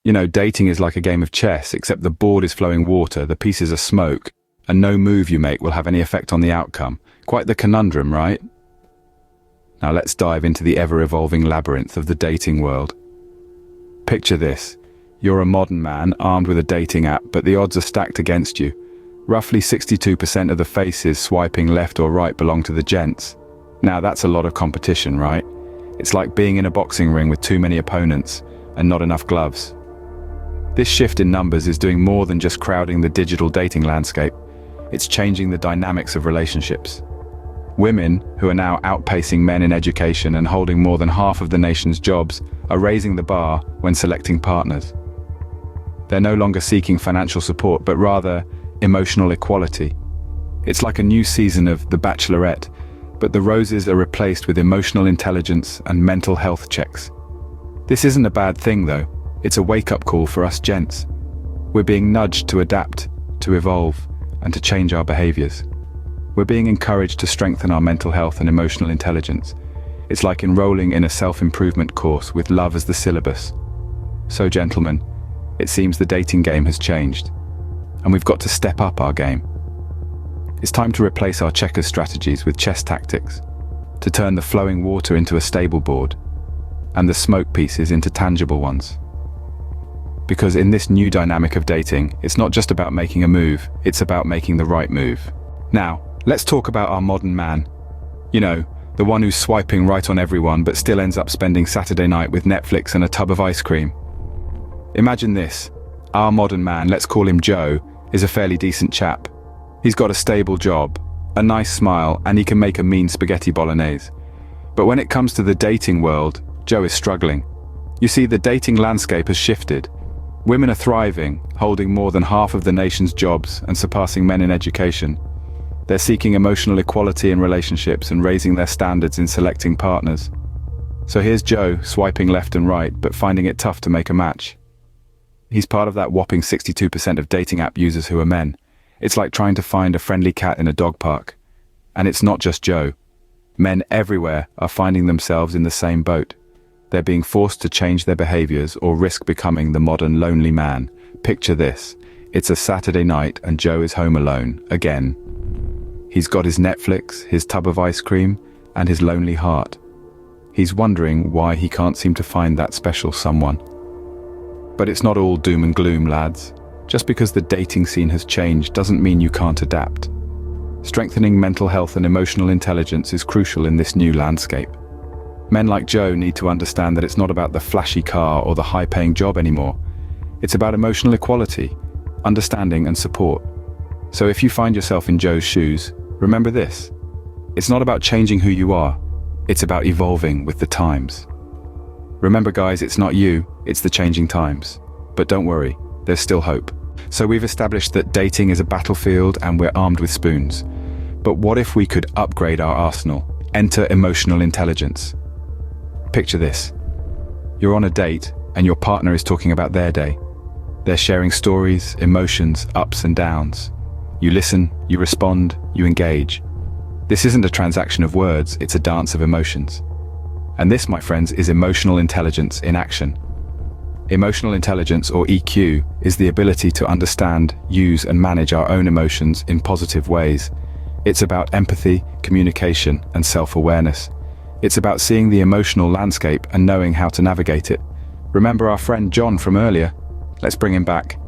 You know, dating is like a game of chess, except the board is flowing water, the pieces are smoke, and no move you make will have any effect on the outcome. Quite the conundrum, right? Now let's dive into the ever-evolving labyrinth of the dating world. Picture this. You're a modern man armed with a dating app, but the odds are stacked against you. Roughly 62% of the faces swiping left or right belong to the gents. Now that's a lot of competition, right? It's like being in a boxing ring with too many opponents and not enough gloves. This shift in numbers is doing more than just crowding the digital dating landscape. It's changing the dynamics of relationships. Women, who are now outpacing men in education and holding more than half of the nation's jobs, are raising the bar when selecting partners. They're no longer seeking financial support, but rather emotional equality. It's like a new season of The Bachelorette, but the roses are replaced with emotional intelligence and mental health checks. This isn't a bad thing, though. It's a wake-up call for us gents. We're being nudged to adapt, to evolve, and to change our behaviors. We're being encouraged to strengthen our mental health and emotional intelligence. It's like enrolling in a self-improvement course with love as the syllabus. So, gentlemen, it seems the dating game has changed, and we've got to step up our game. It's time to replace our checkers strategies with chess tactics, to turn the flowing water into a stable board, and the smoke pieces into tangible ones. Because in this new dynamic of dating, it's not just about making a move, it's about making the right move. Now, let's talk about our modern man. You know, the one who's swiping right on everyone but still ends up spending Saturday night with Netflix and a tub of ice cream. Imagine this. Our modern man, let's call him Joe, is a fairly decent chap. He's got a stable job, a nice smile, and he can make a mean spaghetti bolognese. But when it comes to the dating world, Joe is struggling. You see, the dating landscape has shifted. Women are thriving, holding more than half of the nation's jobs and surpassing men in education. They're seeking emotional equality in relationships and raising their standards in selecting partners. So here's Joe, swiping left and right, but finding it tough to make a match. He's part of that whopping 62% of dating app users who are men. It's like trying to find a friendly cat in a dog park. And it's not just Joe. Men everywhere are finding themselves in the same boat. They're being forced to change their behaviors or risk becoming the modern lonely man. Picture this. It's a Saturday night and Joe is home alone, again. He's got his Netflix, his tub of ice cream, and his lonely heart. He's wondering why he can't seem to find that special someone. But it's not all doom and gloom, lads. Just because the dating scene has changed doesn't mean you can't adapt. Strengthening mental health and emotional intelligence is crucial in this new landscape. Men like Joe need to understand that it's not about the flashy car or the high-paying job anymore. It's about emotional equality, understanding and support. So if you find yourself in Joe's shoes, remember this. It's not about changing who you are, it's about evolving with the times. Remember guys, it's not you, it's the changing times. But don't worry, there's still hope. So we've established that dating is a battlefield and we're armed with spoons. But what if we could upgrade our arsenal? Enter emotional intelligence. Picture this. You're on a date and your partner is talking about their day. They're sharing stories, emotions, ups and downs. You listen, you respond, you engage. This isn't a transaction of words, it's a dance of emotions. And this, my friends, is emotional intelligence in action. Emotional intelligence, or EQ, is the ability to understand, use and manage our own emotions in positive ways. It's about empathy, communication and self-awareness. It's about seeing the emotional landscape and knowing how to navigate it. Remember our friend John from earlier? Let's bring him back.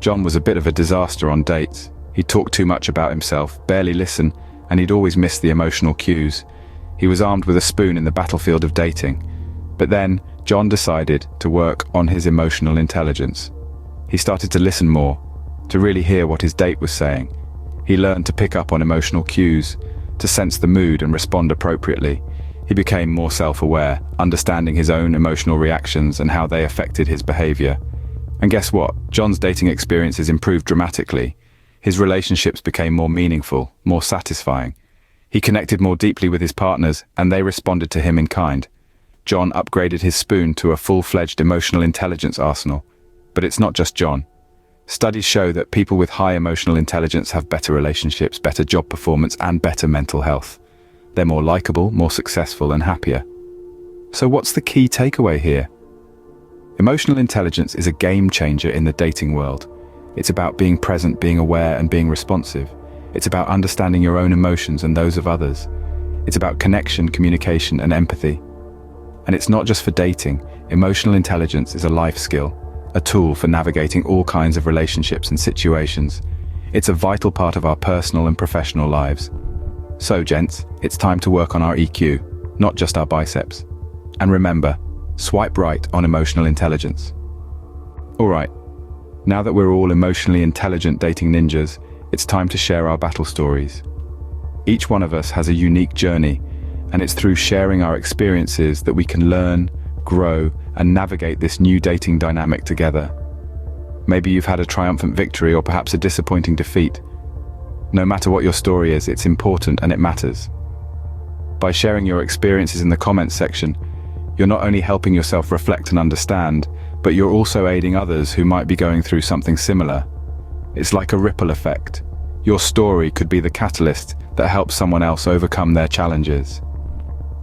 John was a bit of a disaster on dates. He talked too much about himself, barely listened, and he'd always miss the emotional cues. He was armed with a spoon in the battlefield of dating. But then, John decided to work on his emotional intelligence. He started to listen more, to really hear what his date was saying. He learned to pick up on emotional cues, to sense the mood and respond appropriately. He became more self-aware, understanding his own emotional reactions and how they affected his behavior. And guess what? John's dating experiences improved dramatically. His relationships became more meaningful, more satisfying. He connected more deeply with his partners, and they responded to him in kind. John upgraded his spoon to a full-fledged emotional intelligence arsenal. But it's not just John. Studies show that people with high emotional intelligence have better relationships, better job performance, and better mental health. They're more likable, more successful, and happier. So what's the key takeaway here? Emotional intelligence is a game changer in the dating world. It's about being present, being aware, and being responsive. It's about understanding your own emotions and those of others. It's about connection, communication, and empathy. And it's not just for dating. Emotional intelligence is a life skill, a tool for navigating all kinds of relationships and situations. It's a vital part of our personal and professional lives. So, gents, it's time to work on our EQ, not just our biceps. And remember, swipe right on emotional intelligence. Alright, now that we're all emotionally intelligent dating ninjas, it's time to share our battle stories. Each one of us has a unique journey, and it's through sharing our experiences that we can learn, grow, and navigate this new dating dynamic together. Maybe you've had a triumphant victory or perhaps a disappointing defeat. No matter what your story is, it's important and it matters. By sharing your experiences in the comments section, you're not only helping yourself reflect and understand, but you're also aiding others who might be going through something similar. It's like a ripple effect. Your story could be the catalyst that helps someone else overcome their challenges.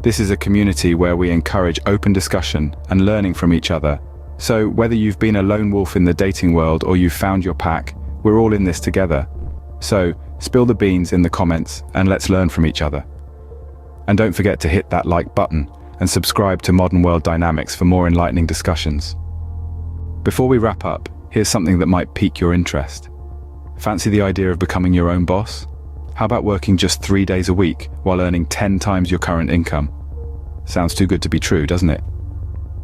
This is a community where we encourage open discussion and learning from each other. So whether you've been a lone wolf in the dating world or you've found your pack, we're all in this together. So spill the beans in the comments and let's learn from each other. And don't forget to hit that like button and subscribe to Modern World Dynamics for more enlightening discussions. Before we wrap up, here's something that might pique your interest. Fancy the idea of becoming your own boss? How about working just 3 days a week while earning 10 times your current income? Sounds too good to be true, doesn't it?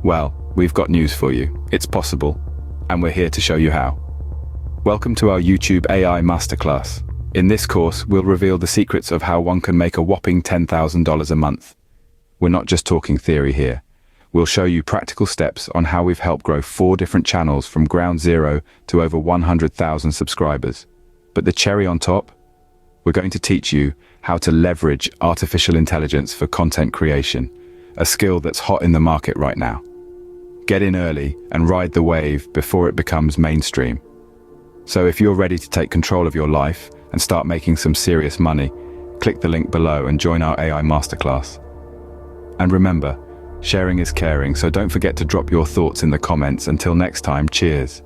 Well, we've got news for you. It's possible, and we're here to show you how. Welcome to our YouTube AI Masterclass. In this course, we'll reveal the secrets of how one can make a whopping $10,000 a month. We're not just talking theory here. We'll show you practical steps on how we've helped grow 4 different channels from ground zero to over 100,000 subscribers. But the cherry on top? We're going to teach you how to leverage artificial intelligence for content creation, a skill that's hot in the market right now. Get in early and ride the wave before it becomes mainstream. So if you're ready to take control of your life and start making some serious money, click the link below and join our AI Masterclass. And remember, sharing is caring, so don't forget to drop your thoughts in the comments. Until next time, cheers.